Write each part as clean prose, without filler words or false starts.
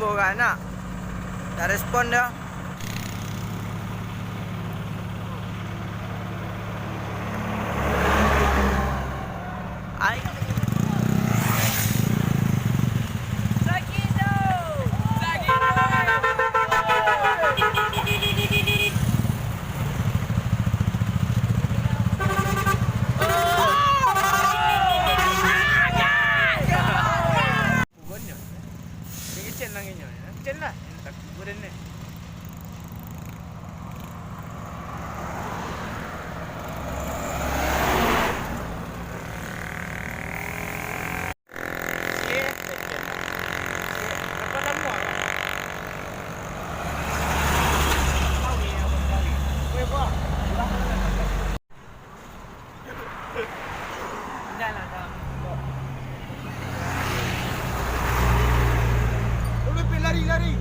nombor kan nak. Tak respon dia. Ai. Kecil lah. Takut gua ni. Lari.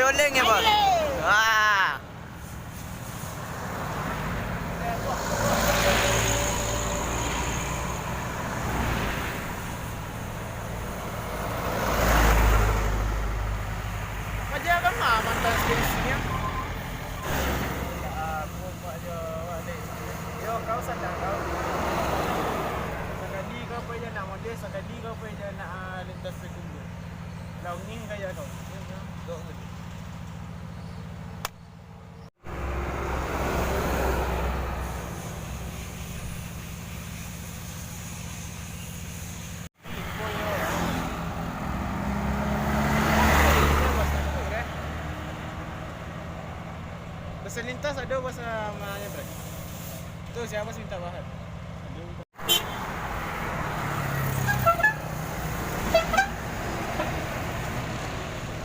Oleng ya, Bang? Wah. Macam apa mah mantan sini? Aku buat je balik. Yo, kau sadar kau. Sekali kau apa je nak model, sekali kau apa je nak lintas sekundul. Laung ni kaya kau. Dok ni. Basa lintas ada basa mana ber? Tu siapa sih minta bahan?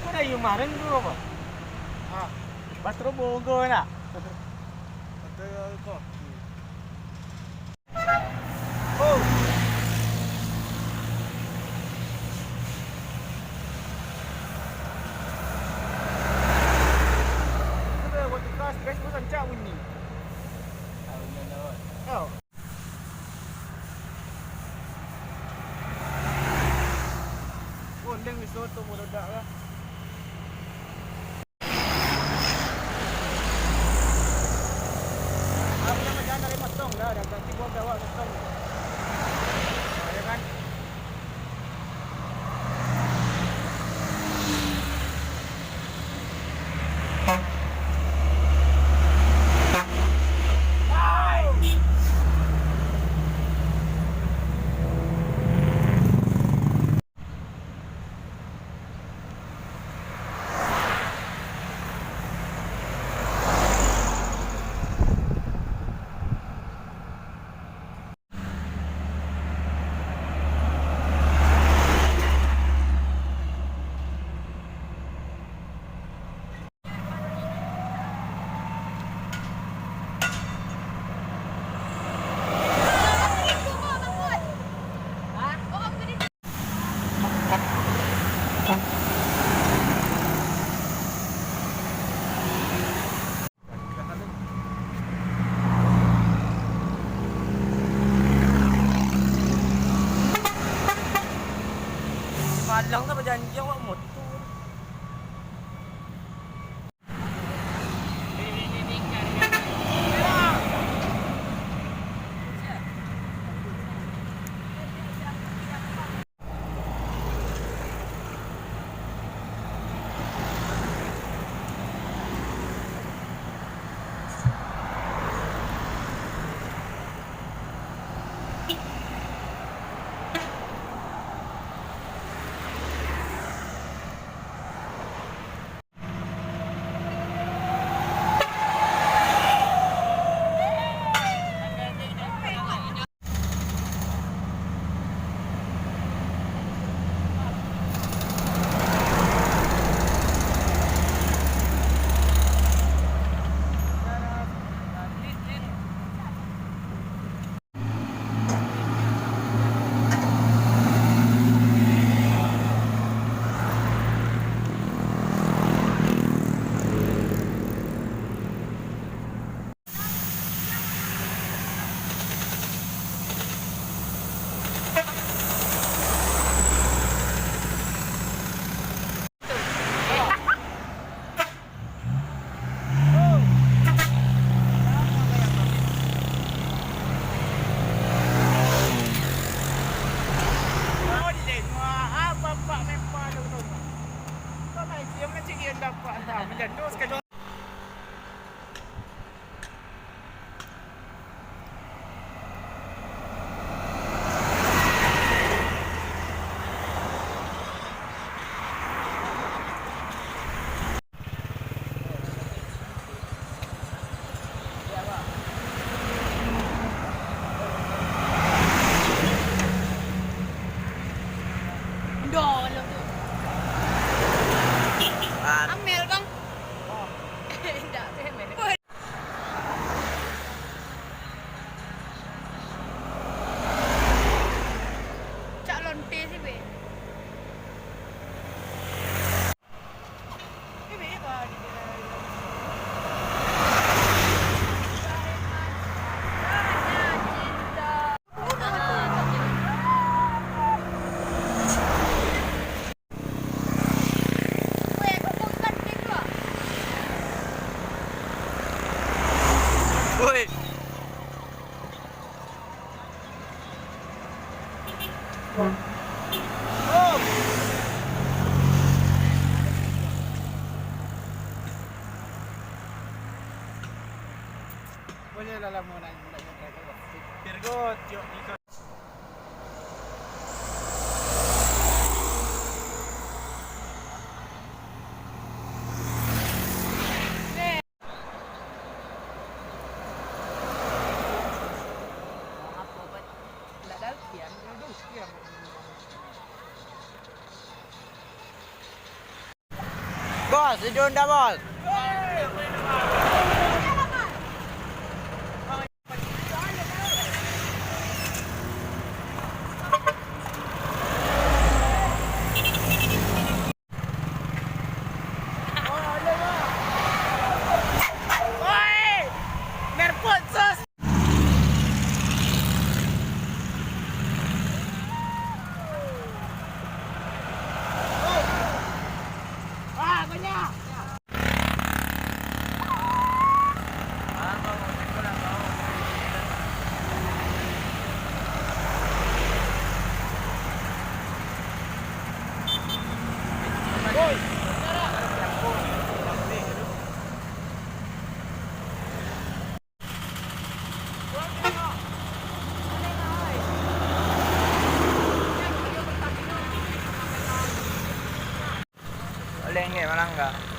Mana you kemarin tu apa? Ah, Bastro Bogor nak? Betul kok. Oh. Guys, pun sancak bunyi. Tahu yang lawat. Oh. Oh, leng ni soto meledak lah. Aku nak macam dari matong dah ganti gua bawa matong. Ya kan? Padang tak berjanji awak motor. dapat dah menjadus ke Amel bang. Tidak, saya Amel. Cak lonte sih be. Ini be kok di Woi. boleh lah muna yung driver. Pirgot, yuk ikut. Bos, idun dah bos. Oleh nge malangga.